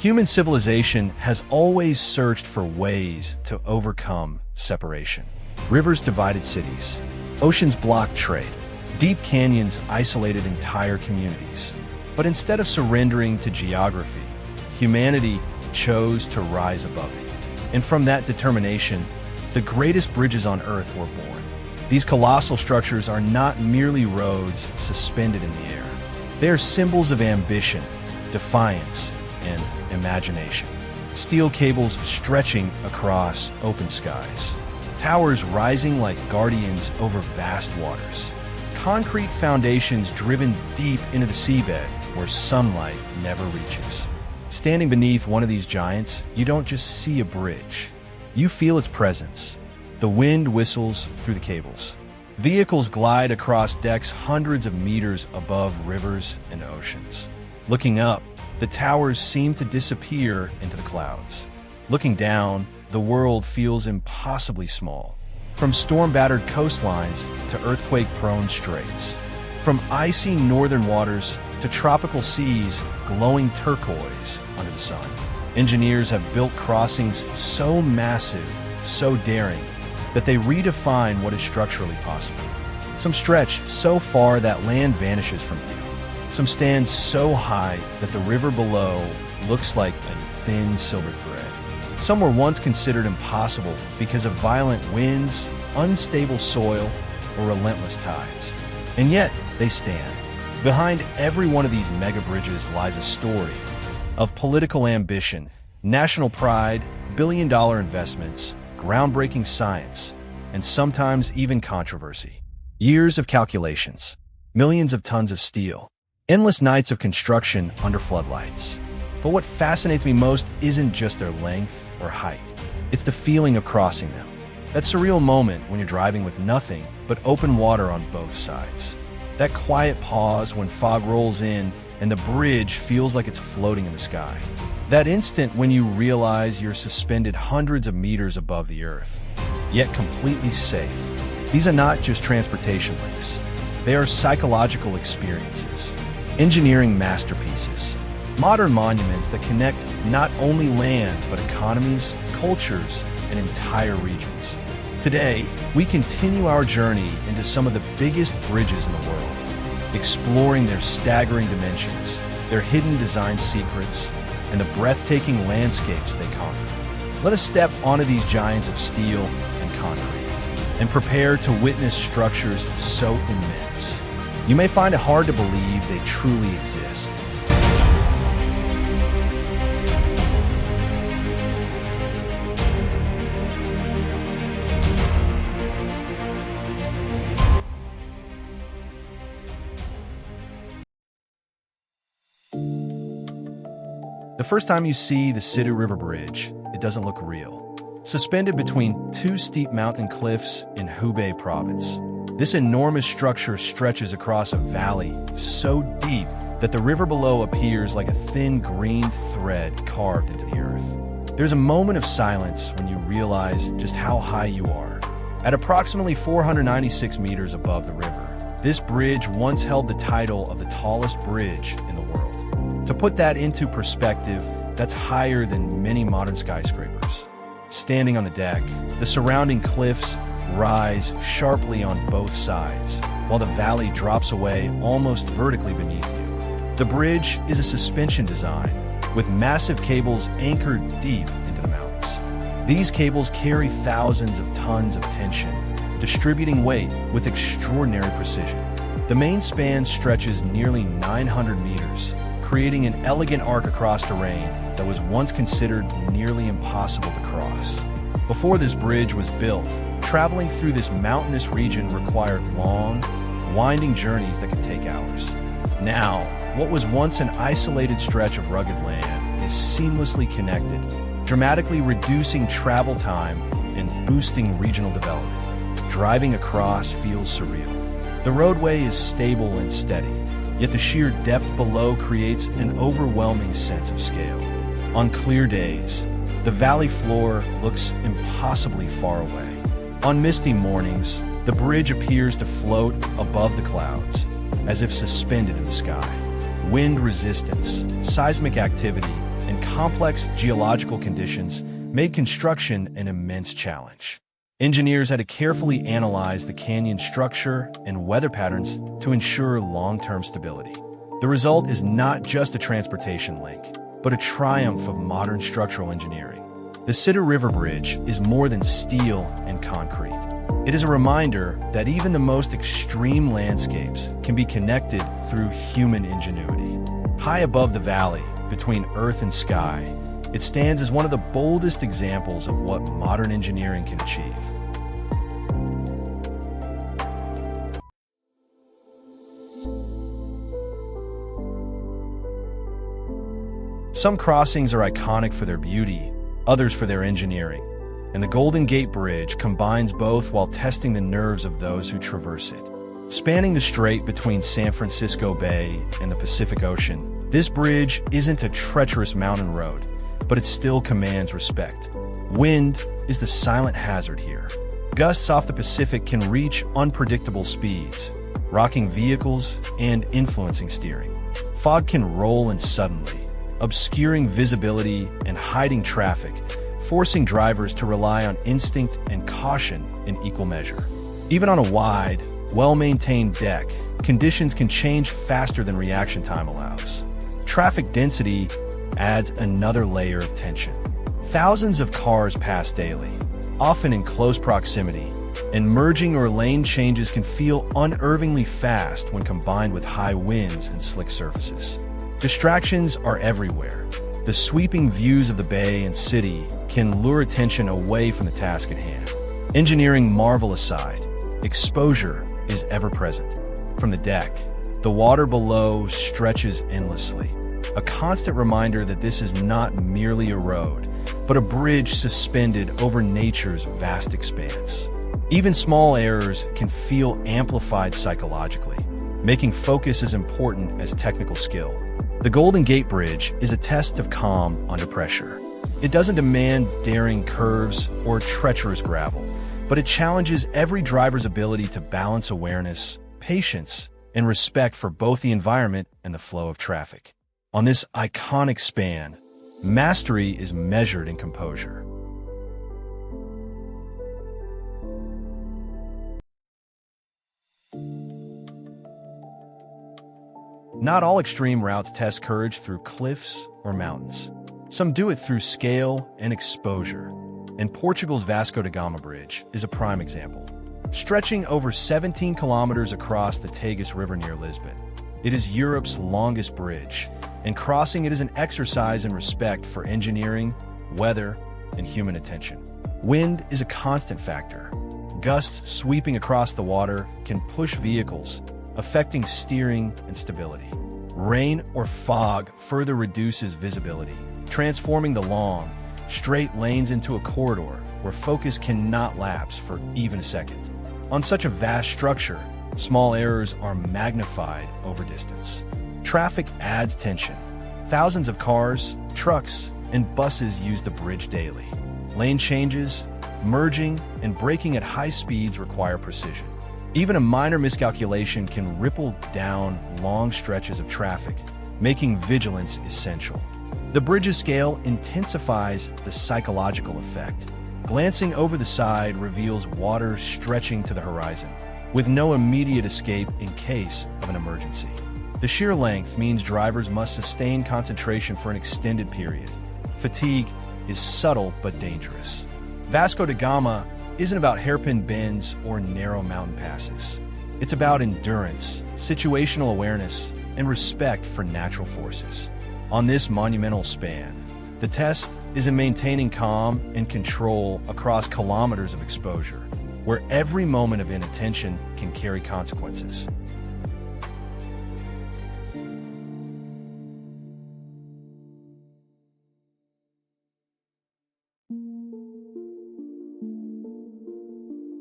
Human civilization has always searched for ways to overcome separation. Rivers divided cities. Oceans blocked trade. Deep canyons isolated entire communities. But instead of surrendering to geography, humanity chose to rise above it. And from that determination, the greatest bridges on Earth were born. These colossal structures are not merely roads suspended in the air. They are symbols of ambition, defiance, and imagination. Steel cables stretching across open skies. Towers rising like guardians over vast waters. Concrete foundations driven deep into the seabed where sunlight never reaches. Standing beneath one of these giants, you don't just see a bridge. You feel its presence. The wind whistles through the cables. Vehicles glide across decks hundreds of meters above rivers and oceans. Looking up, the towers seem to disappear into the clouds. Looking down, the world feels impossibly small. From storm-battered coastlines to earthquake-prone straits. From icy northern waters to tropical seas glowing turquoise under the sun. Engineers have built crossings so massive, so daring, that they redefine what is structurally possible. Some stretch so far that land vanishes from view. Some stand so high that the river below looks like a thin silver thread. Some were once considered impossible because of violent winds, unstable soil, or relentless tides. And yet, they stand. Behind every one of these mega bridges lies a story of political ambition, national pride, billion-dollar investments, groundbreaking science, and sometimes even controversy. Years of calculations, millions of tons of steel, endless nights of construction under floodlights. But what fascinates me most isn't just their length or height. It's the feeling of crossing them. That surreal moment when you're driving with nothing but open water on both sides. That quiet pause when fog rolls in and the bridge feels like it's floating in the sky. That instant when you realize you're suspended hundreds of meters above the earth, yet completely safe. These are not just transportation links. They are psychological experiences, engineering masterpieces, modern monuments that connect not only land but economies, cultures, and entire regions. Today, we continue our journey into some of the biggest bridges in the world, exploring their staggering dimensions, their hidden design secrets, and the breathtaking landscapes they conquer. Let us step onto these giants of steel and concrete and prepare to witness structures so immense. You may find it hard to believe they truly exist. The first time you see the Sidu River Bridge, it doesn't look real. Suspended between two steep mountain cliffs in Hubei province, this enormous structure stretches across a valley so deep that the river below appears like a thin green thread carved into the earth. There's a moment of silence when you realize just how high you are. At approximately 496 meters above the river, this bridge once held the title of the tallest bridge in the world. To put that into perspective, that's higher than many modern skyscrapers. Standing on the deck, the surrounding cliffs rise sharply on both sides, while the valley drops away almost vertically beneath you. The bridge is a suspension design, with massive cables anchored deep into the mountains. These cables carry thousands of tons of tension, distributing weight with extraordinary precision. The main span stretches nearly 900 meters, creating an elegant arc across terrain that was once considered nearly impossible to cross. Before this bridge was built, traveling through this mountainous region required long, winding journeys that could take hours. Now, what was once an isolated stretch of rugged land is seamlessly connected, dramatically reducing travel time and boosting regional development. Driving across feels surreal. The roadway is stable and steady, yet the sheer depth below creates an overwhelming sense of scale. On clear days, the valley floor looks impossibly far away. On misty mornings, the bridge appears to float above the clouds, as if suspended in the sky. Wind resistance, seismic activity, and complex geological conditions made construction an immense challenge. Engineers had to carefully analyze the canyon structure and weather patterns to ensure long-term stability. The result is not just a transportation link, but a triumph of modern structural engineering. The Sidu River Bridge is more than steel and concrete. It is a reminder that even the most extreme landscapes can be connected through human ingenuity. High above the valley, between earth and sky, it stands as one of the boldest examples of what modern engineering can achieve. Some crossings are iconic for their beauty, others for their engineering, and the Golden Gate Bridge combines both while testing the nerves of those who traverse it. Spanning the strait between San Francisco Bay and the Pacific Ocean, this bridge isn't a treacherous mountain road, but it still commands respect. Wind is the silent hazard here. Gusts off the Pacific can reach unpredictable speeds, rocking vehicles and influencing steering. Fog can roll in suddenly, obscuring visibility and hiding traffic, forcing drivers to rely on instinct and caution in equal measure. Even on a wide, well-maintained deck, conditions can change faster than reaction time allows. Traffic density adds another layer of tension. Thousands of cars pass daily, often in close proximity, and merging or lane changes can feel unnervingly fast when combined with high winds and slick surfaces. Distractions are everywhere. The sweeping views of the bay and city can lure attention away from the task at hand. Engineering marvel aside, exposure is ever present. From the deck, the water below stretches endlessly, a constant reminder that this is not merely a road, but a bridge suspended over nature's vast expanse. Even small errors can feel amplified psychologically, making focus as important as technical skill. The Golden Gate Bridge is a test of calm under pressure. It doesn't demand daring curves or treacherous gravel, but it challenges every driver's ability to balance awareness, patience, and respect for both the environment and the flow of traffic. On this iconic span, mastery is measured in composure. Not all extreme routes test courage through cliffs or mountains. Some do it through scale and exposure, and Portugal's Vasco da Gama Bridge is a prime example. Stretching over 17 kilometers across the Tagus River near Lisbon, it is Europe's longest bridge, and crossing it is an exercise in respect for engineering, weather, and human attention. Wind is a constant factor. Gusts sweeping across the water can push vehicles, affecting steering and stability. Rain or fog further reduces visibility, transforming the long, straight lanes into a corridor where focus cannot lapse for even a second. On such a vast structure, small errors are magnified over distance. Traffic adds tension. Thousands of cars, trucks, and buses use the bridge daily. Lane changes, merging, and braking at high speeds require precision. Even a minor miscalculation can ripple down long stretches of traffic, making vigilance essential. The bridge's scale intensifies the psychological effect. Glancing over the side reveals water stretching to the horizon, with no immediate escape in case of an emergency. The sheer length means drivers must sustain concentration for an extended period. Fatigue is subtle but dangerous. Vasco da Gama isn't about hairpin bends or narrow mountain passes. It's about endurance, situational awareness, and respect for natural forces. On this monumental span, the test is in maintaining calm and control across kilometers of exposure, where every moment of inattention can carry consequences.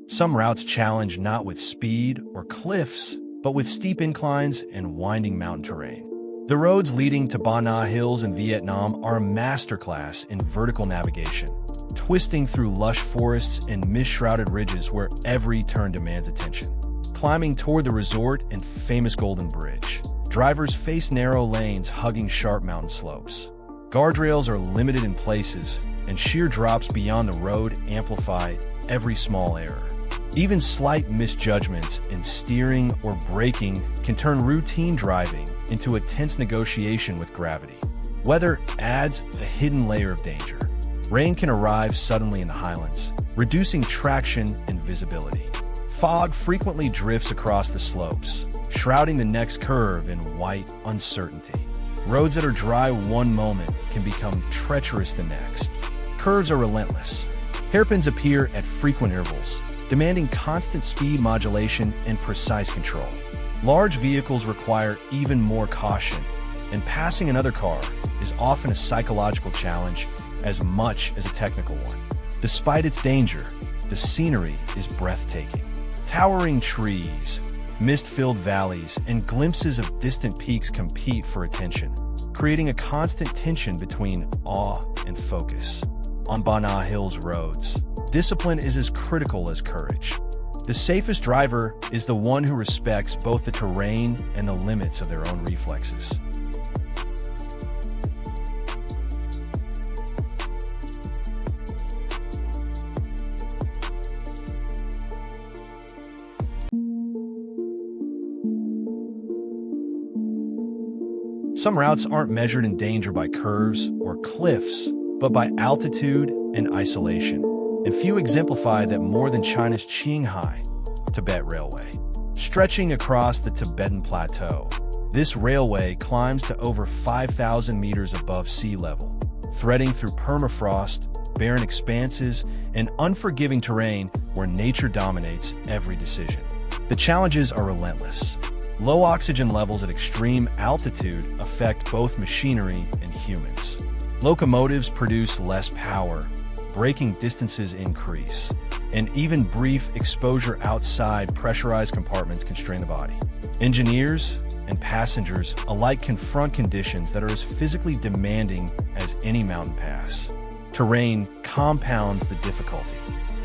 Some routes challenge not with speed or cliffs, but with steep inclines and winding mountain terrain. The roads leading to Bana Hills in Vietnam are a masterclass in vertical navigation, twisting through lush forests and mist-shrouded ridges where every turn demands attention. Climbing toward the resort and famous Golden Bridge, drivers face narrow lanes hugging sharp mountain slopes. Guardrails are limited in places, and sheer drops beyond the road amplify every small error. Even slight misjudgments in steering or braking can turn routine driving into a tense negotiation with gravity. Weather adds a hidden layer of danger. Rain can arrive suddenly in the highlands, reducing traction and visibility. Fog frequently drifts across the slopes, shrouding the next curve in white uncertainty. Roads that are dry one moment can become treacherous the next. Curves are relentless. Hairpins appear at frequent intervals, demanding constant speed modulation and precise control. Large vehicles require even more caution, and passing another car is often a psychological challenge as much as a technical one. Despite its danger, the scenery is breathtaking. Towering trees, mist-filled valleys, and glimpses of distant peaks compete for attention, creating a constant tension between awe and focus. On Bana Hills roads, discipline is as critical as courage. The safest driver is the one who respects both the terrain and the limits of their own reflexes. Some routes aren't measured in danger by curves or cliffs, but by altitude and isolation. And few exemplify that more than China's Qinghai-Tibet Railway. Stretching across the Tibetan Plateau, this railway climbs to over 5,000 meters above sea level, threading through permafrost, barren expanses, and unforgiving terrain where nature dominates every decision. The challenges are relentless. Low oxygen levels at extreme altitude affect both machinery and humans. Locomotives produce less power, braking distances increase, and even brief exposure outside pressurized compartments constrain the body. Engineers and passengers alike confront conditions that are as physically demanding as any mountain pass. Terrain compounds the difficulty.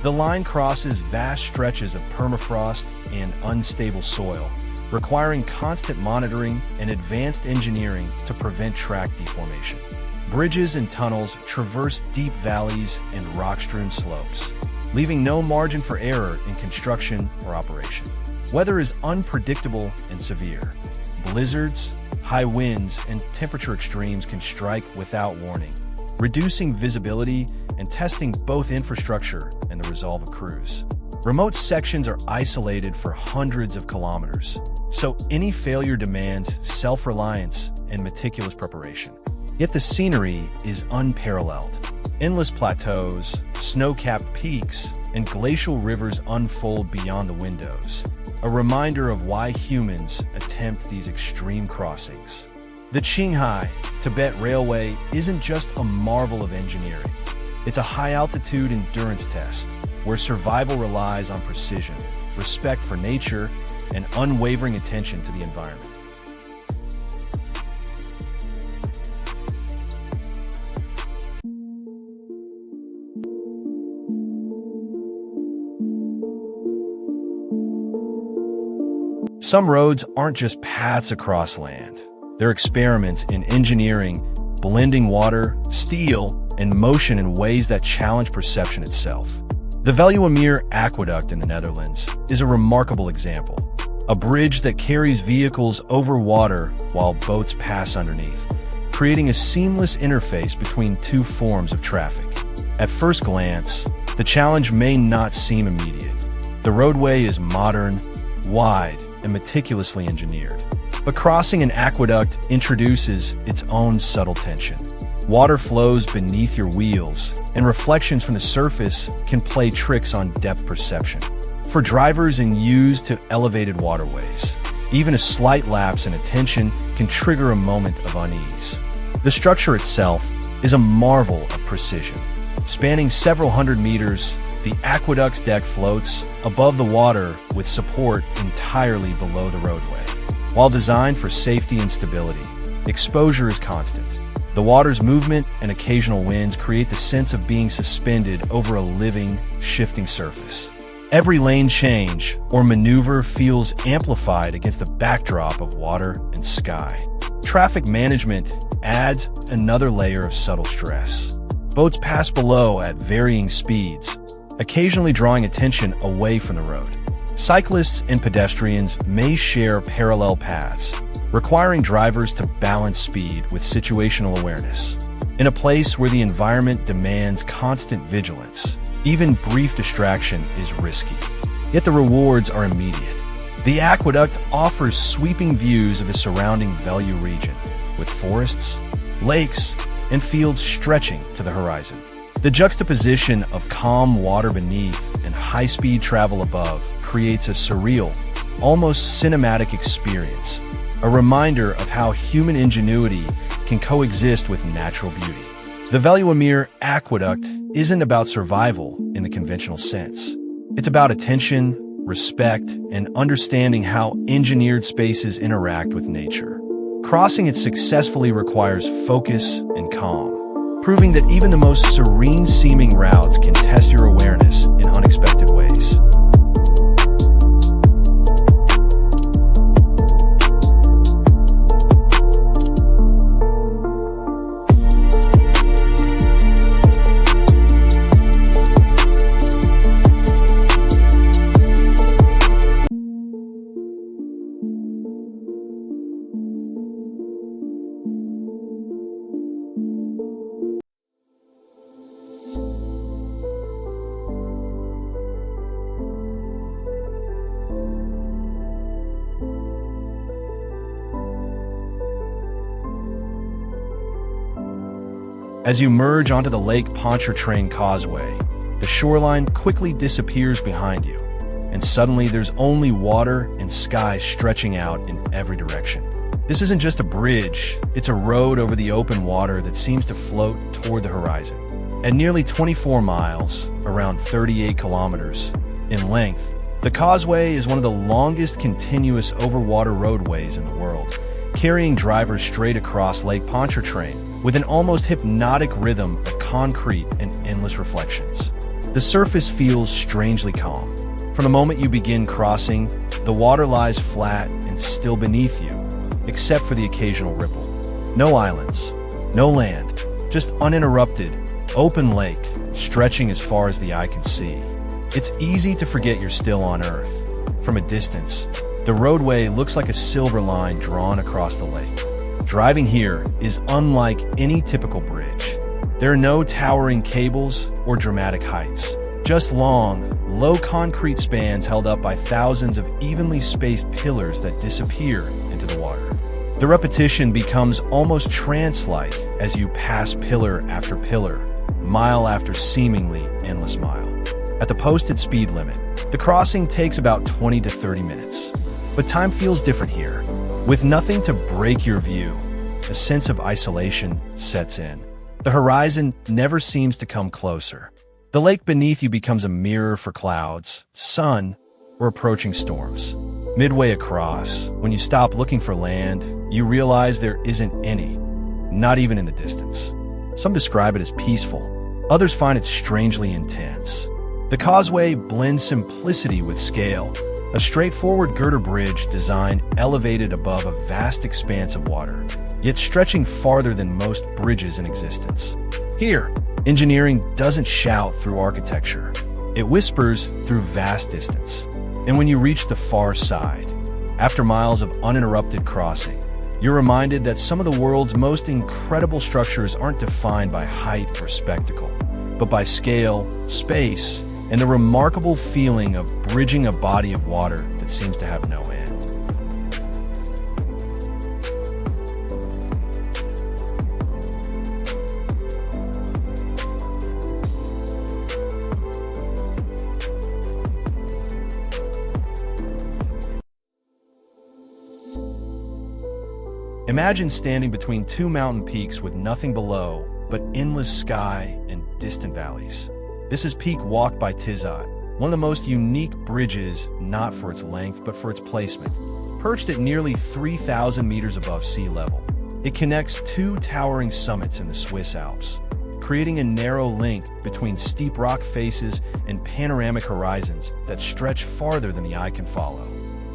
The line crosses vast stretches of permafrost and unstable soil, requiring constant monitoring and advanced engineering to prevent track deformation. Bridges and tunnels traverse deep valleys and rock-strewn slopes, leaving no margin for error in construction or operation. Weather is unpredictable and severe. Blizzards, high winds, and temperature extremes can strike without warning, reducing visibility and testing both infrastructure and the resolve of crews. Remote sections are isolated for hundreds of kilometers, so any failure demands self-reliance and meticulous preparation. Yet the scenery is unparalleled. Endless plateaus, snow-capped peaks, and glacial rivers unfold beyond the windows, a reminder of why humans attempt these extreme crossings. The Qinghai-Tibet Railway isn't just a marvel of engineering. It's a high-altitude endurance test, where survival relies on precision, respect for nature, and unwavering attention to the environment. Some roads aren't just paths across land. They're experiments in engineering, blending water, steel, and motion in ways that challenge perception itself. The Veluwemeer Aqueduct in the Netherlands is a remarkable example. A bridge that carries vehicles over water while boats pass underneath, creating a seamless interface between two forms of traffic. At first glance, the challenge may not seem immediate. The roadway is modern, wide, and meticulously engineered. But crossing an aqueduct introduces its own subtle tension. Water flows beneath your wheels, and reflections from the surface can play tricks on depth perception. For drivers and used to elevated waterways, even a slight lapse in attention can trigger a moment of unease. The structure itself is a marvel of precision. Spanning several hundred meters, the aqueduct's deck floats above the water with support entirely below the roadway. While designed for safety and stability, exposure is constant. The water's movement and occasional winds create the sense of being suspended over a living, shifting surface. Every lane change or maneuver feels amplified against the backdrop of water and sky. Traffic management adds another layer of subtle stress. Boats pass below at varying speeds, occasionally drawing attention away from the road. Cyclists and pedestrians may share parallel paths, requiring drivers to balance speed with situational awareness. In a place where the environment demands constant vigilance, even brief distraction is risky. Yet the rewards are immediate. The aqueduct offers sweeping views of the surrounding Veluwemeer region, with forests, lakes, and fields stretching to the horizon. The juxtaposition of calm water beneath and high-speed travel above creates a surreal, almost cinematic experience, a reminder of how human ingenuity can coexist with natural beauty. The Veluwemeer Aqueduct isn't about survival in the conventional sense. It's about attention, respect, and understanding how engineered spaces interact with nature. Crossing it successfully requires focus and calm, proving that even the most serene-seeming routes can test your awareness in unexpected ways. As you merge onto the Lake Pontchartrain Causeway, the shoreline quickly disappears behind you, and suddenly there's only water and sky stretching out in every direction. This isn't just a bridge, it's a road over the open water that seems to float toward the horizon. At nearly 24 miles, around 38 kilometers, in length, the Causeway is one of the longest continuous overwater roadways in the world, carrying drivers straight across Lake Pontchartrain with an almost hypnotic rhythm of concrete and endless reflections. The surface feels strangely calm. From the moment you begin crossing, the water lies flat and still beneath you, except for the occasional ripple. No islands, no land, just uninterrupted, open lake, stretching as far as the eye can see. It's easy to forget you're still on Earth. From a distance, the roadway looks like a silver line drawn across the lake. Driving here is unlike any typical bridge. There are no towering cables or dramatic heights, just long, low concrete spans held up by thousands of evenly spaced pillars that disappear into the water. The repetition becomes almost trance-like as you pass pillar after pillar, mile after seemingly endless mile. At the posted speed limit, the crossing takes about 20 to 30 minutes. But time feels different here. With nothing to break your view, a sense of isolation sets in. The horizon never seems to come closer. The lake beneath you becomes a mirror for clouds, sun, or approaching storms. Midway across, when you stop looking for land, you realize there isn't any, not even in the distance. Some describe it as peaceful. Others find it strangely intense. The Causeway blends simplicity with scale, a straightforward girder bridge design elevated above a vast expanse of water, yet stretching farther than most bridges in existence. Here, engineering doesn't shout through architecture. It whispers through vast distance. And when you reach the far side, after miles of uninterrupted crossing, you're reminded that some of the world's most incredible structures aren't defined by height or spectacle, but by scale, space, and the remarkable feeling of bridging a body of water that seems to have no end. Imagine standing between two mountain peaks with nothing below but endless sky and distant valleys. This is Peak Walk by Tissot, one of the most unique bridges, not for its length but for its placement. Perched at nearly 3,000 meters above sea level, it connects two towering summits in the Swiss Alps, creating a narrow link between steep rock faces and panoramic horizons that stretch farther than the eye can follow.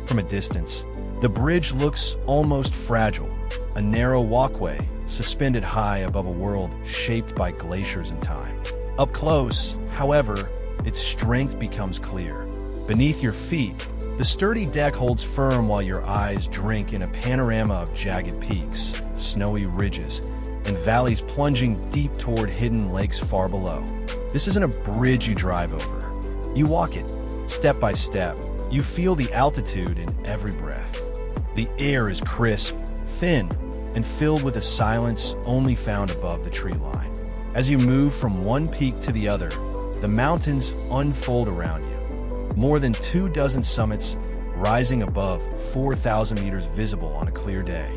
From a distance, the bridge looks almost fragile, a narrow walkway suspended high above a world shaped by glaciers and time. Up close, however, its strength becomes clear. Beneath your feet, the sturdy deck holds firm while your eyes drink in a panorama of jagged peaks, snowy ridges, and valleys plunging deep toward hidden lakes far below. This isn't a bridge you drive over. You walk it, step by step. You feel the altitude in every breath. The air is crisp, thin, and filled with a silence only found above the tree line. As you move from one peak to the other, the mountains unfold around you. More than 24 summits rising above 4,000 meters visible on a clear day.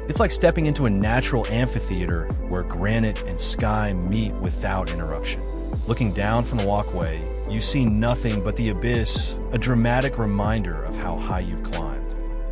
It's like stepping into a natural amphitheater where granite and sky meet without interruption. Looking down from the walkway, you see nothing but the abyss, a dramatic reminder of how high you've climbed.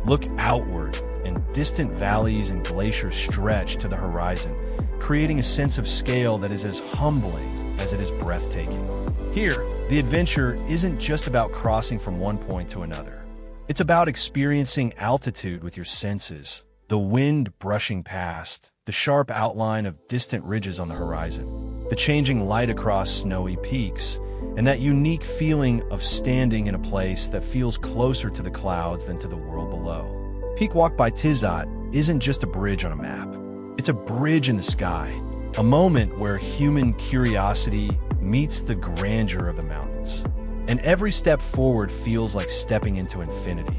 Look outward, and distant valleys and glaciers stretch to the horizon, creating a sense of scale that is as humbling as it is breathtaking. Here, the adventure isn't just about crossing from one point to another. It's about experiencing altitude with your senses, the wind brushing past, the sharp outline of distant ridges on the horizon, the changing light across snowy peaks, and that unique feeling of standing in a place that feels closer to the clouds than to the world below. Peak Walk by Tissot isn't just a bridge on a map. It's a bridge in the sky, a moment where human curiosity meets the grandeur of the mountains. And every step forward feels like stepping into infinity.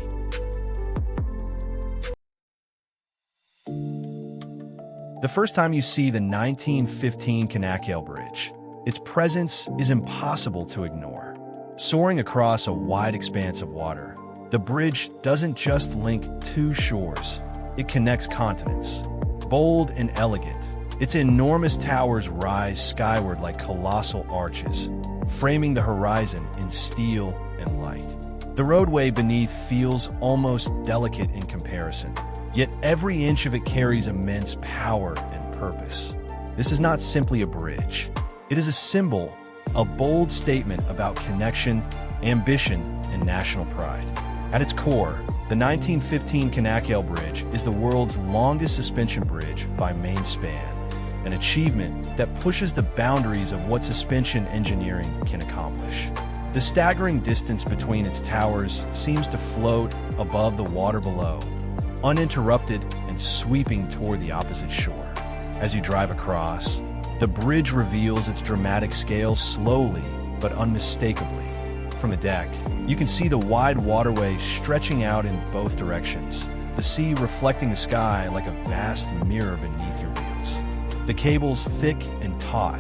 The first time you see the 1915 Canakkale Bridge, its presence is impossible to ignore. Soaring across a wide expanse of water, the bridge doesn't just link two shores, it connects continents. Bold and elegant, its enormous towers rise skyward like colossal arches, framing the horizon in steel and light. The roadway beneath feels almost delicate in comparison, yet every inch of it carries immense power and purpose. This is not simply a bridge. It is a symbol, a bold statement about connection, ambition, and national pride. At its core, the 1915 Canakkale Bridge is the world's longest suspension bridge by main span, an achievement that pushes the boundaries of what suspension engineering can accomplish. The staggering distance between its towers seems to float above the water below, uninterrupted and sweeping toward the opposite shore. As you drive across, the bridge reveals its dramatic scale slowly but unmistakably. From the deck, you can see the wide waterway stretching out in both directions, the sea reflecting the sky like a vast mirror beneath your wheels. The cables, thick and taut,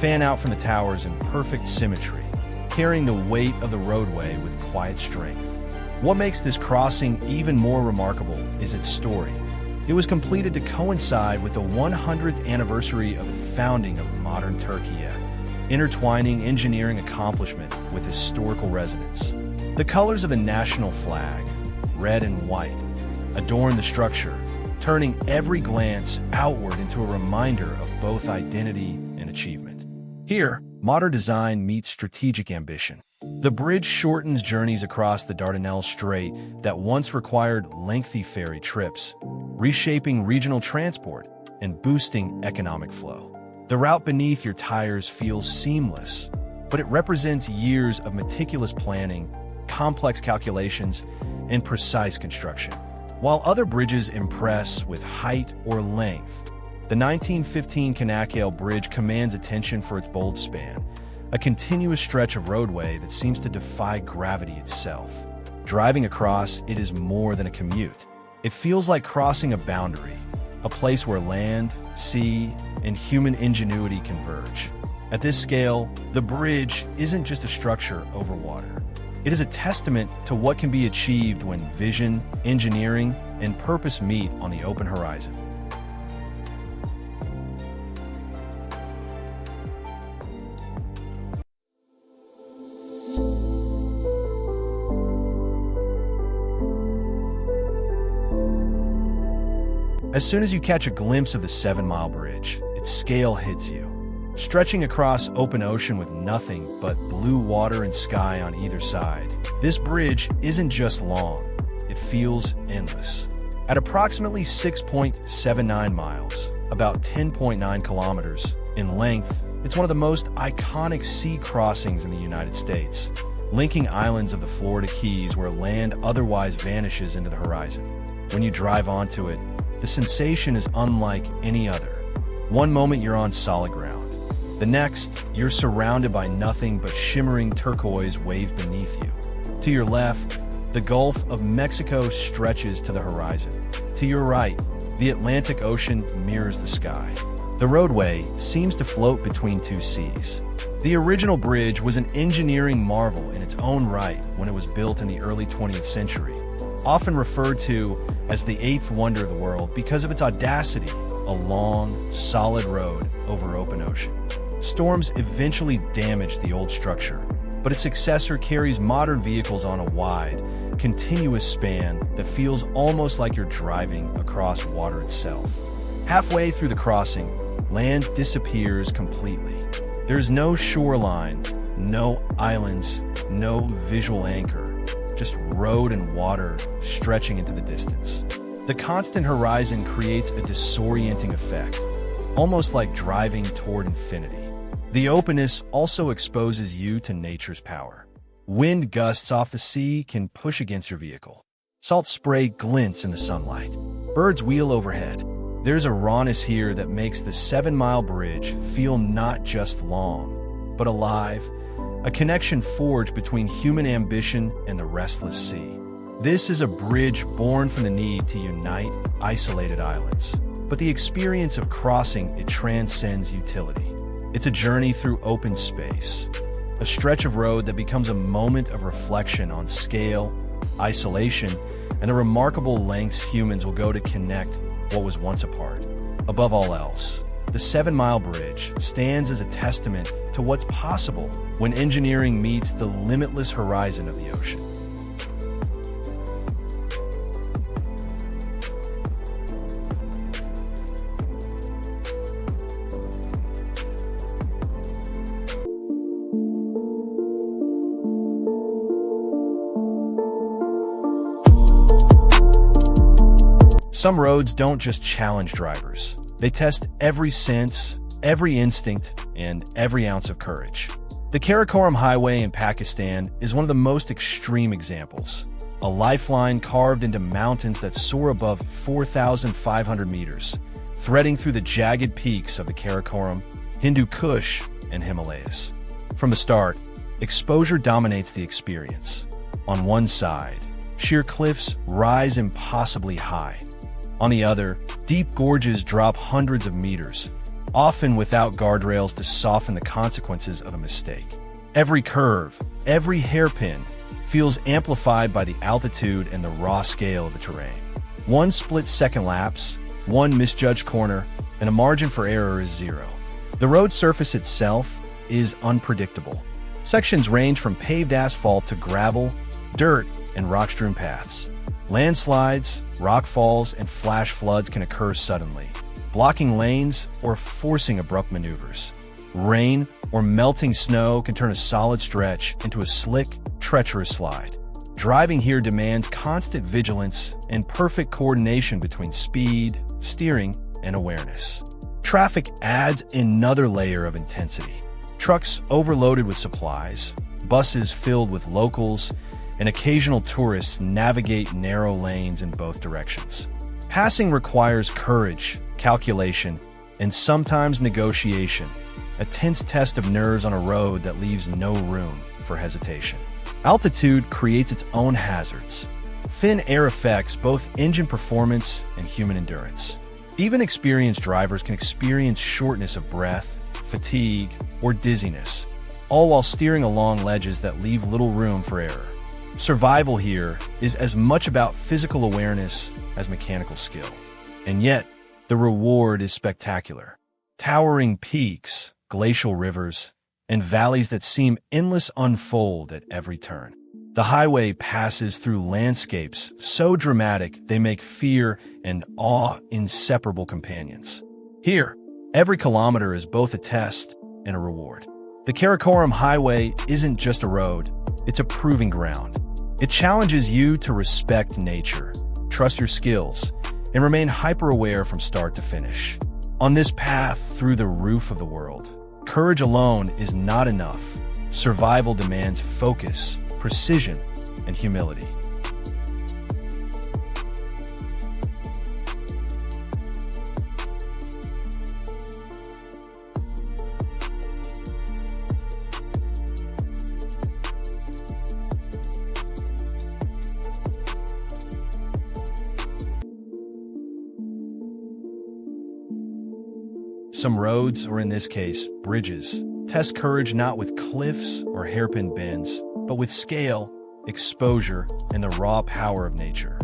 fan out from the towers in perfect symmetry, carrying the weight of the roadway with quiet strength. What makes this crossing even more remarkable is its story. It was completed to coincide with the 100th anniversary of the founding of modern Turkey, intertwining engineering accomplishment with historical resonance. The colors of the national flag, red and white, adorn the structure, turning every glance outward into a reminder of both identity and achievement. Here, modern design meets strategic ambition. The bridge shortens journeys across the Dardanelles Strait that once required lengthy ferry trips, reshaping regional transport and boosting economic flow. The route beneath your tires feels seamless, but it represents years of meticulous planning, complex calculations, and precise construction. While other bridges impress with height or length, the 1915 Canakkale Bridge commands attention for its bold span, a continuous stretch of roadway that seems to defy gravity itself. Driving across, it is more than a commute. It feels like crossing a boundary, a place where land, sea, and human ingenuity converge. At this scale, the bridge isn't just a structure over water. It is a testament to what can be achieved when vision, engineering, and purpose meet on the open horizon. As soon as you catch a glimpse of the 7-mile bridge, its scale hits you. Stretching across open ocean with nothing but blue water and sky on either side, this bridge isn't just long, it feels endless. At approximately 6.79 miles, about 10.9 kilometers in length, it's one of the most iconic sea crossings in the United States, linking islands of the Florida Keys where land otherwise vanishes into the horizon. When you drive onto it, the sensation is unlike any other. One moment you're on solid ground. The next, you're surrounded by nothing but shimmering turquoise waves beneath you. To your left, the Gulf of Mexico stretches to the horizon. To your right, the Atlantic Ocean mirrors the sky. The roadway seems to float between two seas. The original bridge was an engineering marvel in its own right when it was built in the early 20th century, often referred to as the eighth wonder of the world because of its audacity, a long, solid road over open ocean. Storms eventually damaged the old structure, but its successor carries modern vehicles on a wide, continuous span that feels almost like you're driving across water itself. Halfway through the crossing, land disappears completely. There's no shoreline, no islands, no visual anchor, just road and water stretching into the distance. The constant horizon creates a disorienting effect, almost like driving toward infinity. The openness also exposes you to nature's power. Wind gusts off the sea can push against your vehicle. Salt spray glints in the sunlight. Birds wheel overhead. There's a rawness here that makes the 7-mile bridge feel not just long, but alive, a connection forged between human ambition and the restless sea. This is a bridge born from the need to unite isolated islands, but the experience of crossing it transcends utility. It's a journey through open space, a stretch of road that becomes a moment of reflection on scale, isolation, and the remarkable lengths humans will go to connect what was once apart. Above all else, the 7-mile bridge stands as a testament to what's possible when engineering meets the limitless horizon of the ocean. Some roads don't just challenge drivers. They test every sense, every instinct, and every ounce of courage. The Karakoram Highway in Pakistan is one of the most extreme examples. A lifeline carved into mountains that soar above 4,500 meters, threading through the jagged peaks of the Karakoram, Hindu Kush, and Himalayas. From the start, exposure dominates the experience. On one side, sheer cliffs rise impossibly high. On the other, deep gorges drop hundreds of meters, often without guardrails to soften the consequences of a mistake. Every curve, every hairpin, feels amplified by the altitude and the raw scale of the terrain. One split-second lapse, one misjudged corner, and a margin for error is zero. The road surface itself is unpredictable. Sections range from paved asphalt to gravel, dirt, and rock-strewn paths. Landslides, rock falls, and flash floods can occur suddenly, blocking lanes or forcing abrupt maneuvers. Rain or melting snow can turn a solid stretch into a slick, treacherous slide. Driving here demands constant vigilance and perfect coordination between speed, steering, and awareness. Traffic adds another layer of intensity. Trucks overloaded with supplies, buses filled with locals, and occasional tourists navigate narrow lanes in both directions. Passing requires courage, calculation, and sometimes negotiation, a tense test of nerves on a road that leaves no room for hesitation. Altitude creates its own hazards. Thin air affects both engine performance and human endurance. Even experienced drivers can experience shortness of breath, fatigue, or dizziness, all while steering along ledges that leave little room for error. Survival here is as much about physical awareness as mechanical skill. And yet, the reward is spectacular. Towering peaks, glacial rivers, and valleys that seem endless unfold at every turn. The highway passes through landscapes so dramatic they make fear and awe inseparable companions. Here, every kilometer is both a test and a reward. The Karakoram Highway isn't just a road, it's a proving ground. It challenges you to respect nature, trust your skills, and remain hyper-aware from start to finish. On this path through the roof of the world, courage alone is not enough. Survival demands focus, precision, and humility. Some roads, or in this case, bridges, test courage not with cliffs or hairpin bends, but with scale, exposure, and the raw power of nature.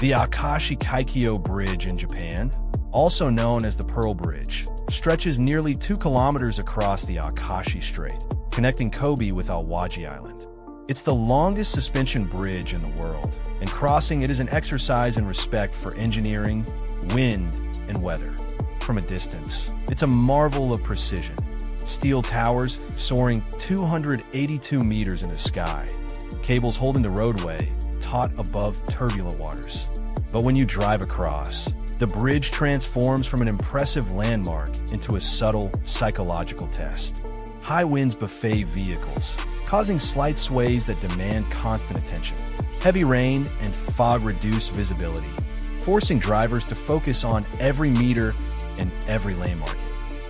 The Akashi Kaikyo Bridge in Japan, also known as the Pearl Bridge, stretches nearly 2 kilometers across the Akashi Strait, connecting Kobe with Awaji Island. It's the longest suspension bridge in the world, and crossing it is an exercise in respect for engineering, wind, and weather. From a distance, it's a marvel of precision. Steel towers soaring 282 meters in the sky, cables holding the roadway taut above turbulent waters. But when you drive across, the bridge transforms from an impressive landmark into a subtle psychological test. High winds buffet vehicles, causing slight sways that demand constant attention. Heavy rain and fog reduce visibility, forcing drivers to focus on every meter and every lane marking.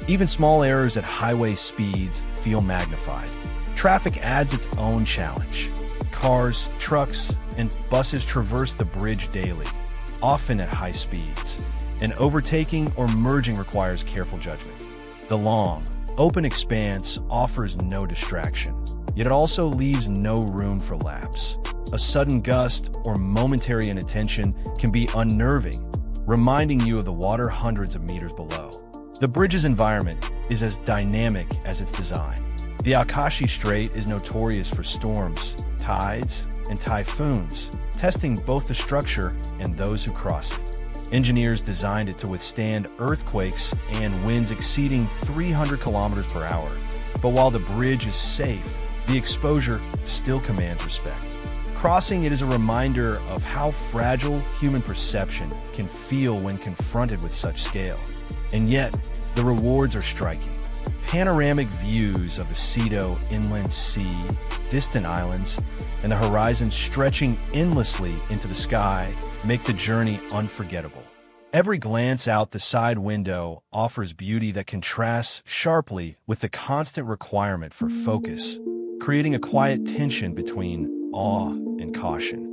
Even small errors at highway speeds feel magnified. Traffic adds its own challenge. Cars, trucks, and buses traverse the bridge daily, often at high speeds, and overtaking or merging requires careful judgment. The long, open expanse offers no distraction, yet it also leaves no room for lapse. A sudden gust or momentary inattention can be unnerving, reminding you of the water hundreds of meters below. The bridge's environment is as dynamic as its design. The Akashi Strait is notorious for storms, tides, and typhoons, testing both the structure and those who cross it. Engineers designed it to withstand earthquakes and winds exceeding 300 kilometers per hour. But while the bridge is safe, the exposure still commands respect. Crossing it is a reminder of how fragile human perception can feel when confronted with such scale. And yet, the rewards are striking. Panoramic views of the Sidu inland sea, distant islands, and the horizon stretching endlessly into the sky make the journey unforgettable. Every glance out the side window offers beauty that contrasts sharply with the constant requirement for focus, creating a quiet tension between awe and caution.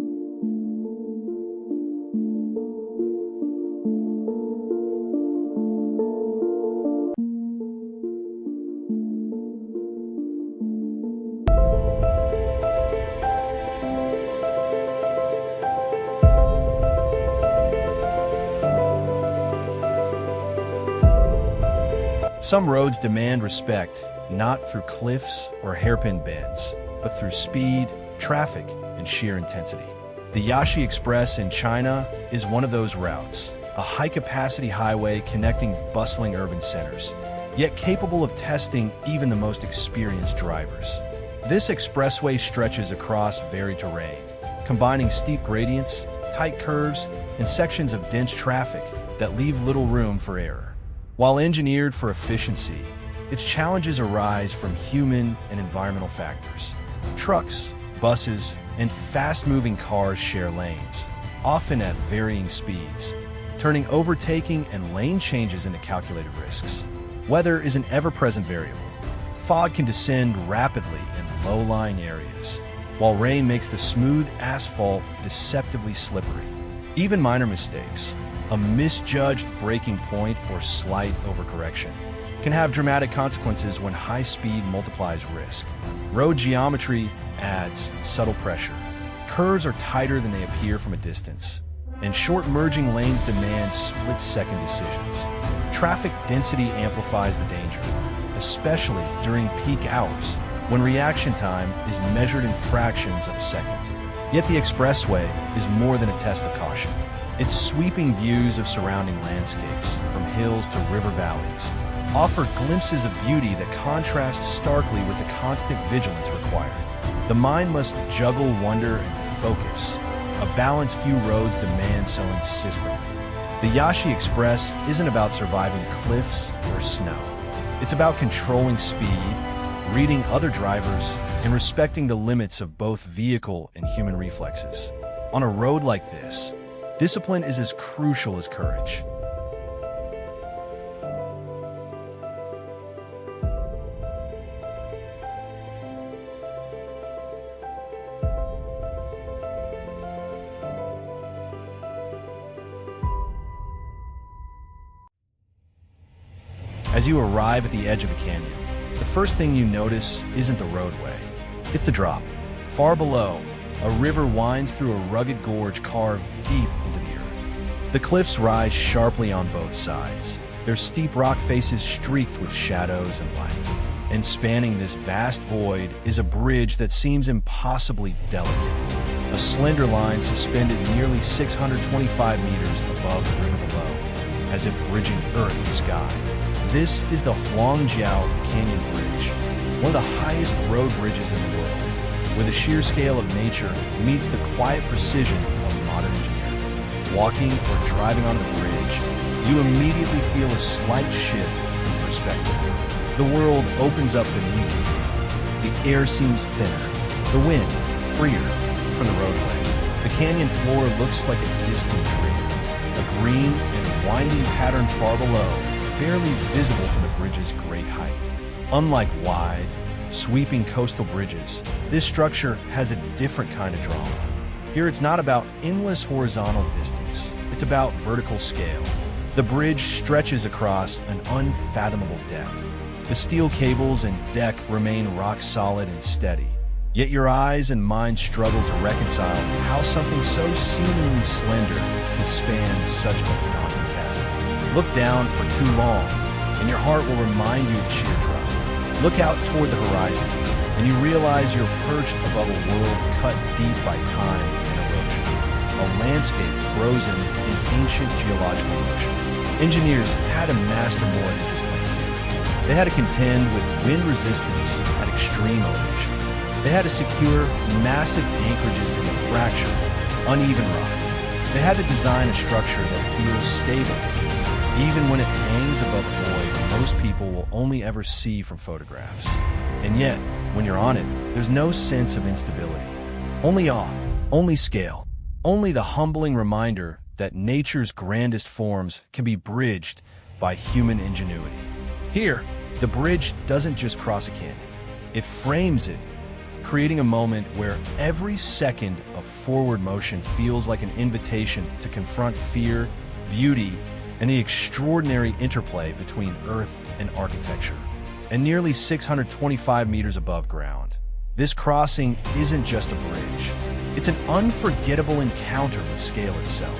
Some roads demand respect, not through cliffs or hairpin bends, but through speed, traffic, and sheer intensity. The Yaxi Express in China is one of those routes, a high-capacity highway connecting bustling urban centers, yet capable of testing even the most experienced drivers. This expressway stretches across varied terrain, combining steep gradients, tight curves, and sections of dense traffic that leave little room for error. While engineered for efficiency, its challenges arise from human and environmental factors. Trucks, buses, and fast-moving cars share lanes, often at varying speeds, turning overtaking and lane changes into calculated risks. Weather is an ever-present variable. Fog can descend rapidly in low-lying areas, while rain makes the smooth asphalt deceptively slippery. Even minor mistakes, a misjudged braking point or slight overcorrection, can have dramatic consequences when high speed multiplies risk. Road geometry adds subtle pressure. Curves are tighter than they appear from a distance, and short merging lanes demand split-second decisions. Traffic density amplifies the danger, especially during peak hours, when reaction time is measured in fractions of a second. Yet the expressway is more than a test of caution. Its sweeping views of surrounding landscapes, from hills to river valleys, offer glimpses of beauty that contrast starkly with the constant vigilance required. The mind must juggle wonder and focus, a balance few roads demand so insistently. The Yaxi Express isn't about surviving cliffs or snow. It's about controlling speed, reading other drivers, and respecting the limits of both vehicle and human reflexes. On a road like this, discipline is as crucial as courage. As you arrive at the edge of a canyon, the first thing you notice isn't the roadway. It's the drop. Far below, a river winds through a rugged gorge carved deep into the earth. The cliffs rise sharply on both sides, their steep rock faces streaked with shadows and light. And spanning this vast void is a bridge that seems impossibly delicate. A slender line suspended nearly 625 meters above the river below, as if bridging earth and sky. This is the Huangjiao Canyon Bridge, one of the highest road bridges in the world, where the sheer scale of nature meets the quiet precision of modern engineering. Walking or driving onto the bridge, you immediately feel a slight shift in perspective. The world opens up beneath your feet. The air seems thinner, the wind freer from the roadway. The canyon floor looks like a distant dream, a green and winding pattern far below, barely visible from the bridge's great height. Unlike wide, sweeping coastal bridges, this structure has a different kind of drama. Here it's not about endless horizontal distance, it's about vertical scale. The bridge stretches across an unfathomable depth. The steel cables and deck remain rock solid and steady, yet your eyes and mind struggle to reconcile how something so seemingly slender can span such a daunting chasm. Look down for too long, and your heart will remind you of sheer drop. Look out toward the horizon, and you realize you're perched above a world cut deep by time and erosion, a landscape frozen in ancient geological motion. Engineers had to master more than just landing. They had to contend with wind resistance at extreme elevation. They had to secure massive anchorages in the fractured, uneven rock. They had to design a structure that feels stable, even when it hangs above a void most people will only ever see from photographs. And yet, when you're on it, there's no sense of instability. Only awe, only scale, only the humbling reminder that nature's grandest forms can be bridged by human ingenuity. Here, the bridge doesn't just cross a canyon. It frames it, creating a moment where every second of forward motion feels like an invitation to confront fear, beauty, and the extraordinary interplay between earth and architecture. And nearly 625 meters above ground, this crossing isn't just a bridge. It's an unforgettable encounter with scale itself.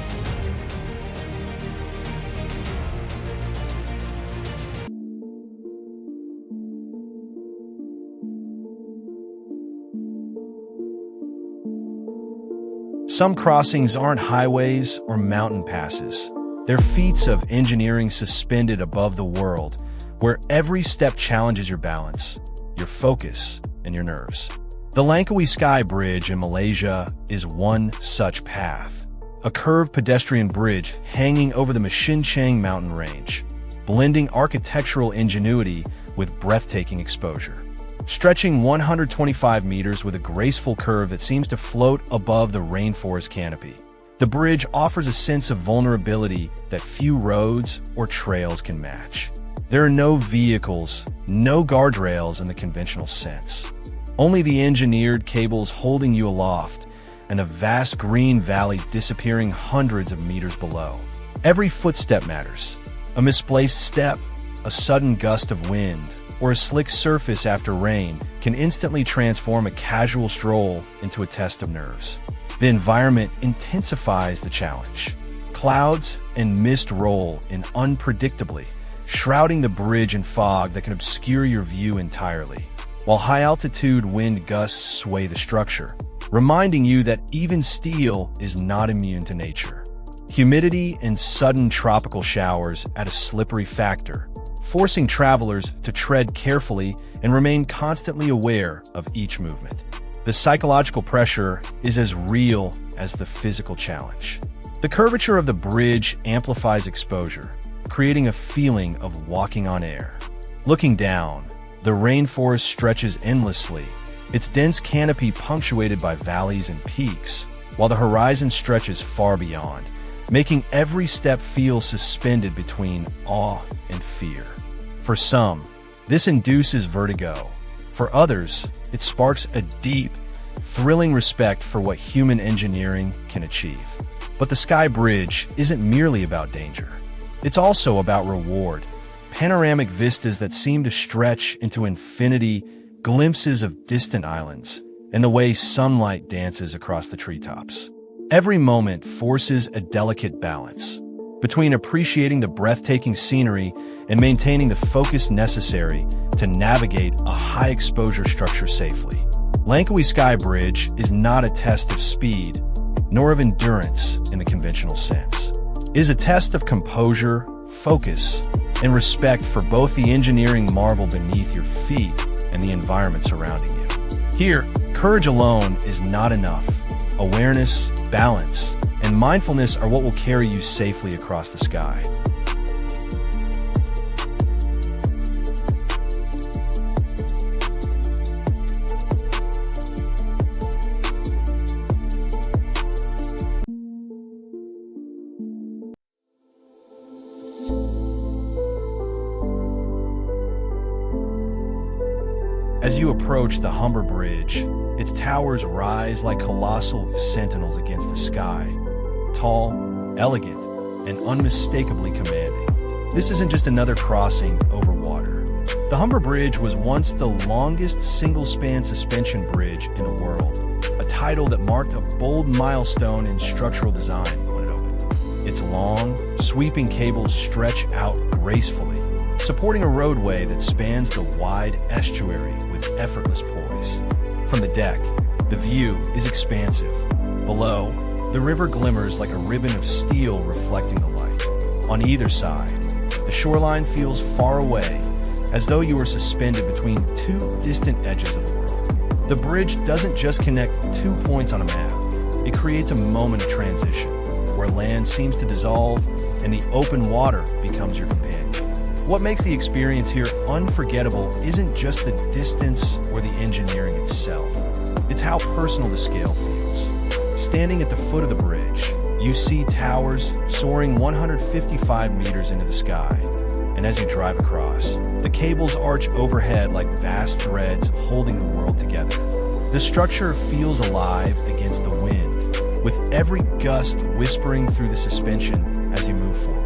Some crossings aren't highways or mountain passes. They're feats of engineering suspended above the world, where every step challenges your balance, your focus, and your nerves. The Langkawi Sky Bridge in Malaysia is one such path, a curved pedestrian bridge hanging over the Mashinchang mountain range, blending architectural ingenuity with breathtaking exposure. Stretching 125 meters with a graceful curve that seems to float above the rainforest canopy, the bridge offers a sense of vulnerability that few roads or trails can match. There are no vehicles, no guardrails in the conventional sense. Only the engineered cables holding you aloft, and a vast green valley disappearing hundreds of meters below. Every footstep matters. A misplaced step, a sudden gust of wind, or a slick surface after rain can instantly transform a casual stroll into a test of nerves. The environment intensifies the challenge. Clouds and mist roll in unpredictably, shrouding the bridge in fog that can obscure your view entirely, while high-altitude wind gusts sway the structure, reminding you that even steel is not immune to nature. Humidity and sudden tropical showers add a slippery factor, forcing travelers to tread carefully and remain constantly aware of each movement. The psychological pressure is as real as the physical challenge. The curvature of the bridge amplifies exposure, creating a feeling of walking on air. Looking down, the rainforest stretches endlessly, its dense canopy punctuated by valleys and peaks, while the horizon stretches far beyond, making every step feel suspended between awe and fear. For some, this induces vertigo. For others, it sparks a deep, thrilling respect for what human engineering can achieve. But the Sky Bridge isn't merely about danger. It's also about reward. Panoramic vistas that seem to stretch into infinity, glimpses of distant islands, and the way sunlight dances across the treetops. Every moment forces a delicate balance between appreciating the breathtaking scenery and maintaining the focus necessary to navigate a high-exposure structure safely. Langkawi Sky Bridge is not a test of speed, nor of endurance in the conventional sense. It is a test of composure, focus, and respect for both the engineering marvel beneath your feet and the environment surrounding you. Here, courage alone is not enough. Awareness, balance, and mindfulness are what will carry you safely across the sky. As you approach the Humber Bridge, its towers rise like colossal sentinels against the sky, tall, elegant, and unmistakably commanding. This isn't just another crossing over water. The Humber Bridge was once the longest single-span suspension bridge in the world, a title that marked a bold milestone in structural design when it opened. Its long, sweeping cables stretch out gracefully, supporting a roadway that spans the wide estuary with effortless poise. From the deck, the view is expansive. Below, the river glimmers like a ribbon of steel reflecting the light. On either side, the shoreline feels far away, as though you are suspended between two distant edges of the world. The bridge doesn't just connect 2 points on a map. It creates a moment of transition, where land seems to dissolve and the open water becomes your companion. What makes the experience here unforgettable isn't just the distance or the engineering itself. It's how personal the scale feels. Standing at the foot of the bridge, you see towers soaring 155 meters into the sky. And as you drive across, the cables arch overhead like vast threads holding the world together. The structure feels alive against the wind, with every gust whispering through the suspension as you move forward.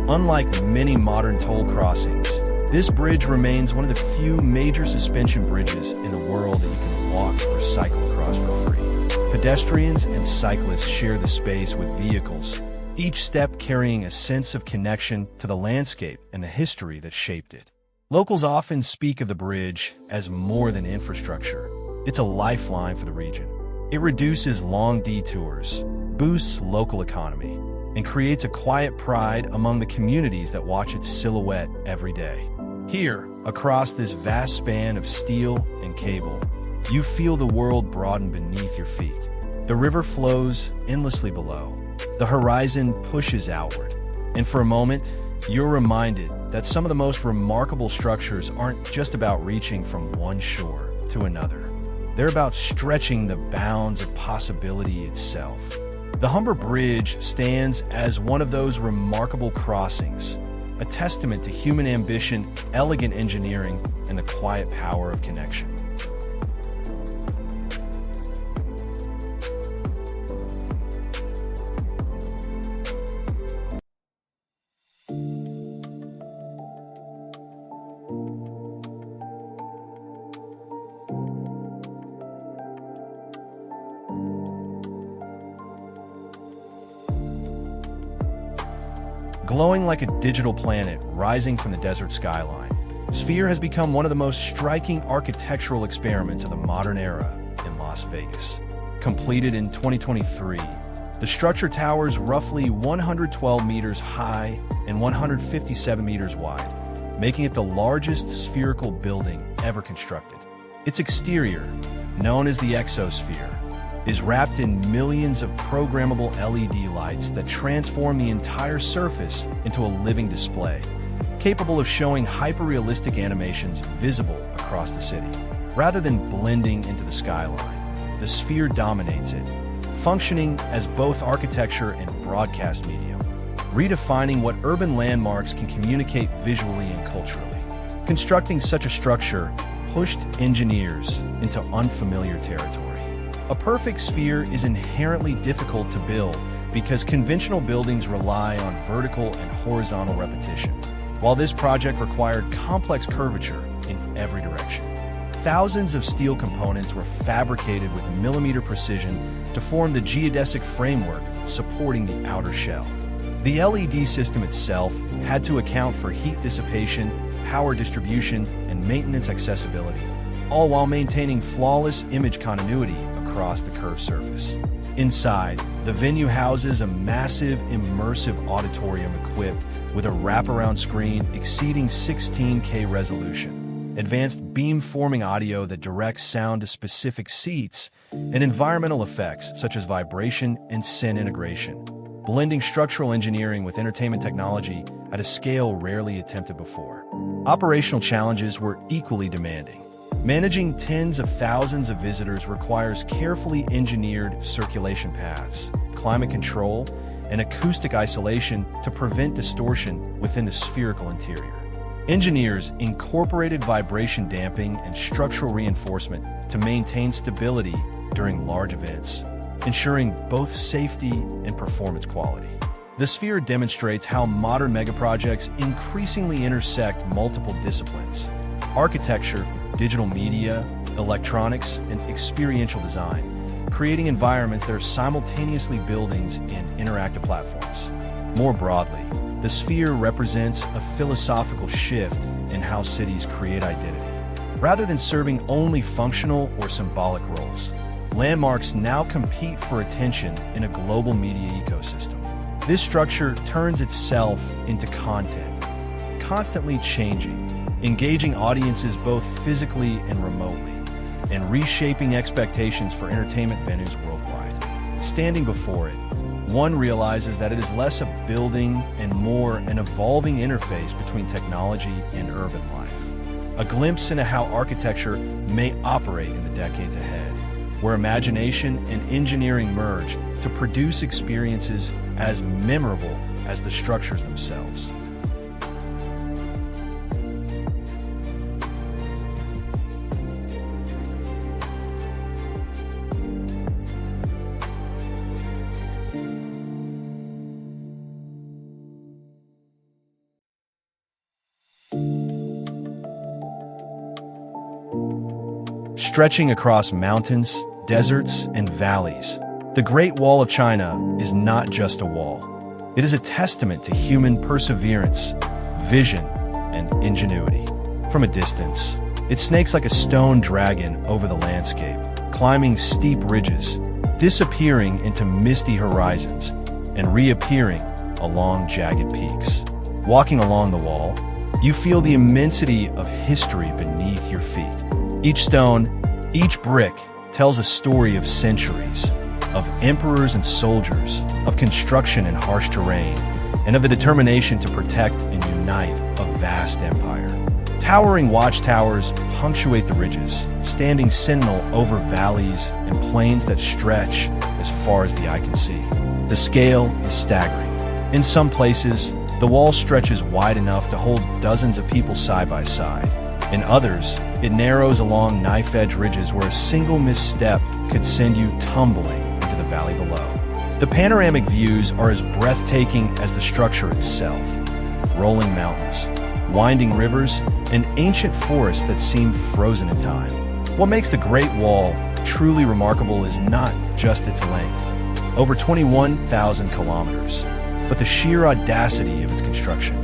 Unlike many modern toll crossings, this bridge remains one of the few major suspension bridges in the world that you can walk or cycle across for free. Pedestrians and cyclists share the space with vehicles, each step carrying a sense of connection to the landscape and the history that shaped it. Locals often speak of the bridge as more than infrastructure. It's a lifeline for the region. It reduces long detours, boosts local economy, and creates a quiet pride among the communities that watch its silhouette every day. Here, across this vast span of steel and cable, you feel the world broaden beneath your feet. The river flows endlessly below. The horizon pushes outward. And for a moment, you're reminded that some of the most remarkable structures aren't just about reaching from one shore to another. They're about stretching the bounds of possibility itself. The Humber Bridge stands as one of those remarkable crossings, a testament to human ambition, elegant engineering, and the quiet power of connection. Glowing like a digital planet rising from the desert skyline, Sphere has become one of the most striking architectural experiments of the modern era in Las Vegas. Completed in 2023, the structure towers roughly 112 meters high and 157 meters wide, making it the largest spherical building ever constructed. Its exterior, known as the exosphere, is wrapped in millions of programmable LED lights that transform the entire surface into a living display, capable of showing hyper-realistic animations visible across the city. Rather than blending into the skyline, the sphere dominates it, functioning as both architecture and broadcast medium, redefining what urban landmarks can communicate visually and culturally. Constructing such a structure pushed engineers into unfamiliar territory. A perfect sphere is inherently difficult to build because conventional buildings rely on vertical and horizontal repetition, while this project required complex curvature in every direction. Thousands of steel components were fabricated with millimeter precision to form the geodesic framework supporting the outer shell. The LED system itself had to account for heat dissipation, power distribution, and maintenance accessibility, all while maintaining flawless image continuity across the curved surface. Inside, the venue houses a massive, immersive auditorium equipped with a wraparound screen exceeding 16K resolution, advanced beam-forming audio that directs sound to specific seats, and environmental effects such as vibration and scene integration, blending structural engineering with entertainment technology at a scale rarely attempted before. Operational challenges were equally demanding. Managing tens of thousands of visitors requires carefully engineered circulation paths, climate control, and acoustic isolation to prevent distortion within the spherical interior. Engineers incorporated vibration damping and structural reinforcement to maintain stability during large events, ensuring both safety and performance quality. The sphere demonstrates how modern megaprojects increasingly intersect multiple disciplines: architecture, digital media, electronics, and experiential design, creating environments that are simultaneously buildings and interactive platforms. More broadly, the sphere represents a philosophical shift in how cities create identity. Rather than serving only functional or symbolic roles, landmarks now compete for attention in a global media ecosystem. This structure turns itself into content, constantly changing, engaging audiences both physically and remotely, and reshaping expectations for entertainment venues worldwide. Standing before it, one realizes that it is less a building and more an evolving interface between technology and urban life. A glimpse into how architecture may operate in the decades ahead, where imagination and engineering merge to produce experiences as memorable as the structures themselves. Stretching across mountains, deserts, and valleys, the Great Wall of China is not just a wall. It is a testament to human perseverance, vision, and ingenuity. From a distance, it snakes like a stone dragon over the landscape, climbing steep ridges, disappearing into misty horizons, and reappearing along jagged peaks. Walking along the wall, you feel the immensity of history beneath your feet. Each stone, each brick tells a story of centuries, of emperors and soldiers, of construction in harsh terrain, and of the determination to protect and unite a vast empire. Towering watchtowers punctuate the ridges, standing sentinel over valleys and plains that stretch as far as the eye can see. The scale is staggering. In some places, the wall stretches wide enough to hold dozens of people side by side. In others, it narrows along knife-edge ridges where a single misstep could send you tumbling into the valley below. The panoramic views are as breathtaking as the structure itself. Rolling mountains, winding rivers, and ancient forests that seem frozen in time. What makes the Great Wall truly remarkable is not just its length, over 21,000 kilometers, but the sheer audacity of its construction.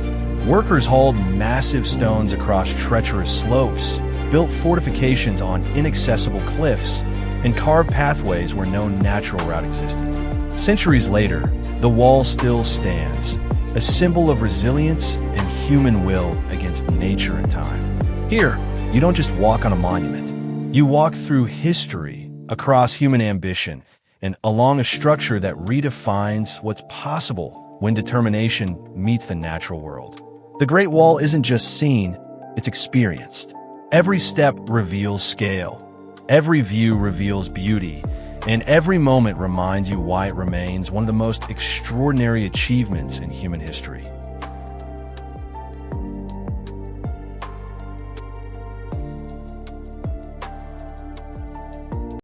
Workers hauled massive stones across treacherous slopes, built fortifications on inaccessible cliffs, and carved pathways where no natural route existed. Centuries later, the wall still stands, a symbol of resilience and human will against nature and time. Here, you don't just walk on a monument. You walk through history, across human ambition, and along a structure that redefines what's possible when determination meets the natural world. The Great Wall isn't just seen, it's experienced. Every step reveals scale, every view reveals beauty, and every moment reminds you why it remains one of the most extraordinary achievements in human history.